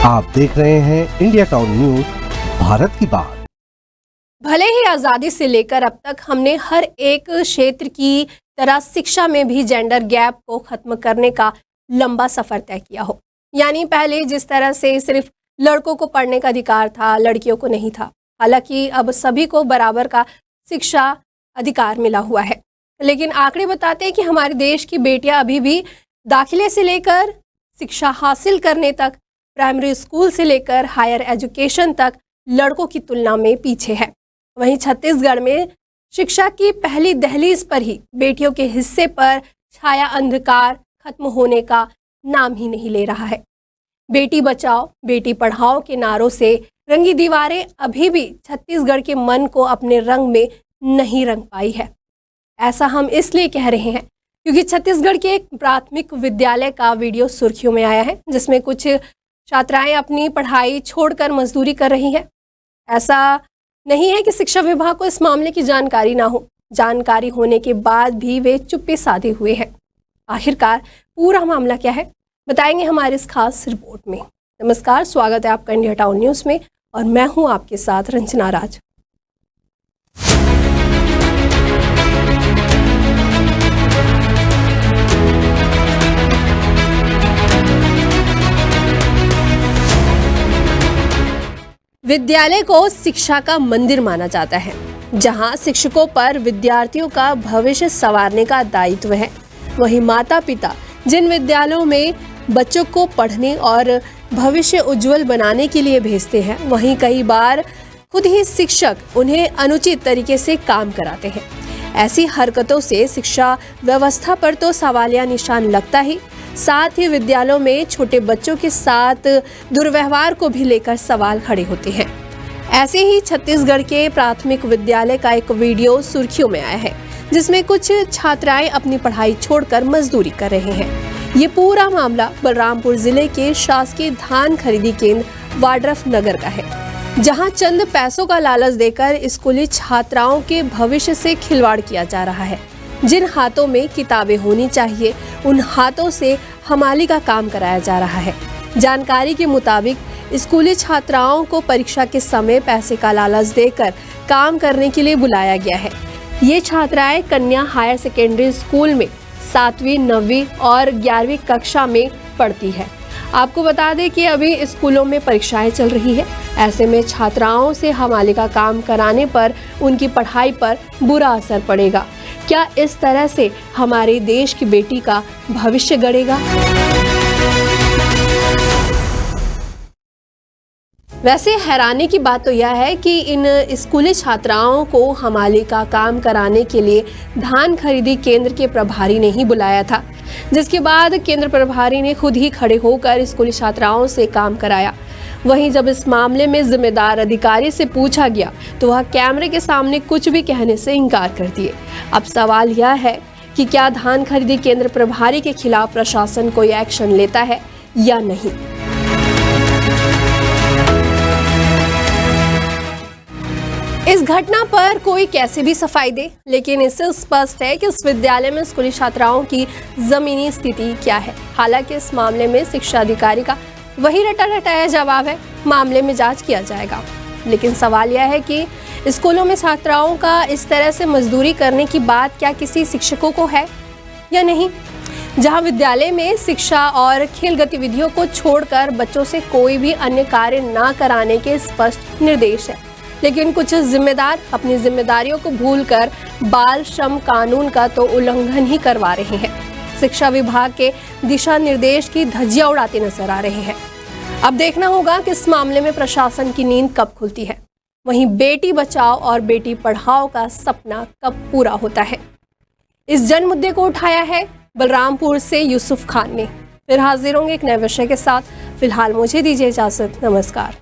आप देख रहे हैं इंडिया टाउन न्यूज, भारत की बात। भले ही आज़ादी से लेकर अब तक हमने हर एक क्षेत्र की तरह शिक्षा में भी जेंडर गैप को खत्म करने का लंबा सफर तय किया हो। यानी पहले जिस तरह से सिर्फ लड़कों को पढ़ने का अधिकार था, लड़कियों को नहीं था। हालांकि अब सभी को बराबर का शिक्षा अधिकार मिला हुआ है, लेकिन आंकड़े बताते हैं कि हमारे देश की बेटियां अभी भी दाखिले से लेकर शिक्षा हासिल करने तक, प्राइमरी स्कूल से लेकर हायर एजुकेशन तक लड़कों की तुलना में पीछे है। वहीं छत्तीसगढ़ में शिक्षा की पहली दहलीज पर ही बेटियों के हिस्से पर छाया अंधकार खत्म होने का नाम ही नहीं ले रहा है। बेटी बचाओ बेटी पढ़ाओ के नारों से रंगी दीवारें अभी भी छत्तीसगढ़ के मन को अपने रंग में नहीं रंग पाई है। ऐसा हम इसलिए कह रहे हैं क्योंकि छत्तीसगढ़ के एक प्राथमिक विद्यालय का वीडियो सुर्खियों में आया है, जिसमें कुछ छात्राएं अपनी पढ़ाई छोड़कर मजदूरी कर रही हैं। ऐसा नहीं है कि शिक्षा विभाग को इस मामले की जानकारी ना हो, जानकारी होने के बाद भी वे चुप्पी साधे हुए हैं। आखिरकार पूरा मामला क्या है, बताएंगे हमारे इस खास रिपोर्ट में। नमस्कार, स्वागत है आपका इंडिया टाउन न्यूज़ में और मैं हूं आपके साथ रंजना राज। विद्यालय को शिक्षा का मंदिर माना जाता है, जहां शिक्षकों पर विद्यार्थियों का भविष्य संवारने का दायित्व है। वहीं माता पिता जिन विद्यालयों में बच्चों को पढ़ने और भविष्य उज्जवल बनाने के लिए भेजते हैं, वहीं कई बार खुद ही शिक्षक उन्हें अनुचित तरीके से काम कराते हैं। ऐसी हरकतों से शिक्षा व्यवस्था पर तो सवालिया निशान लगता ही, साथ ही विद्यालयों में छोटे बच्चों के साथ दुर्व्यवहार को भी लेकर सवाल खड़े होते हैं। ऐसे ही छत्तीसगढ़ के प्राथमिक विद्यालय का एक वीडियो सुर्खियों में आया है, जिसमें कुछ छात्राएं अपनी पढ़ाई छोड़कर मजदूरी कर रहे हैं। ये पूरा मामला बलरामपुर जिले के शासकीय धान खरीदी केंद्र वाड्रफ नगर का है, जहां चंद पैसों का लालच देकर स्कूली छात्राओं के भविष्य से खिलवाड़ किया जा रहा है। जिन हाथों में किताबें होनी चाहिए, उन हाथों से हमाली का काम कराया जा रहा है। जानकारी के मुताबिक स्कूली छात्राओं को परीक्षा के समय पैसे का लालच देकर काम करने के लिए बुलाया गया है। ये छात्राएं कन्या हायर सेकेंडरी स्कूल में 7वीं, 9वीं और 11वीं कक्षा में पढ़ती है। आपको बता दें कि अभी स्कूलों में परीक्षाएं चल रही है। ऐसे में छात्राओं से हमाली का काम कराने पर उनकी पढ़ाई पर बुरा असर पड़ेगा। क्या इस तरह से हमारे देश की बेटी का भविष्य गढ़ेगा? वैसे हैरानी की बात तो यह है कि इन स्कूली छात्राओं को हमाली का काम कराने के लिए धान खरीदी केंद्र के प्रभारी ने ही बुलाया था, जिसके बाद केंद्र प्रभारी ने खुद ही खड़े होकर स्कूली छात्राओं से काम कराया। वहीं जब इस मामले में जिम्मेदार अधिकारी से पूछा गया तो वह कैमरे के सामने कुछ भी कहने से इनकार कर दिए। अब सवाल यह है कि क्या धान खरीदी केंद्र प्रभारी के खिलाफ प्रशासन कोई एक्शन लेता है या नहीं। इस घटना पर कोई कैसे भी सफाई दे, लेकिन इससे स्पष्ट है कि इस विद्यालय में स्कूली छात्राओं की जमीनी स्थिति क्या है। हालांकि इस मामले में शिक्षा अधिकारी का वही रटा रटाया जवाब है, मामले में जांच किया जाएगा। लेकिन सवाल यह है कि स्कूलों में छात्राओं का इस तरह से मजदूरी करने की बात क्या किसी शिक्षकों को है या नहीं। जहां विद्यालय में शिक्षा और खेल गतिविधियों को छोड़कर बच्चों से कोई भी अन्य कार्य ना कराने के स्पष्ट निर्देश है, लेकिन कुछ जिम्मेदार अपनी जिम्मेदारियों को भूलकर बाल श्रम कानून का तो उल्लंघन ही करवा रहे हैं। शिक्षा विभाग के दिशा निर्देश की धज्जियां उड़ाते नजर आ रहे हैं। अब देखना होगा कि इस मामले में प्रशासन की नींद कब खुलती है। वहीं बेटी बचाओ और बेटी पढ़ाओ का सपना कब पूरा होता है। इस जन मुद्दे को उठाया है बलरामपुर से यूसुफ खान ने। फिर हाजिर होंगे एक नए विषय के साथ। फिलहाल मुझे दीजिए इजाजत। नमस्कार।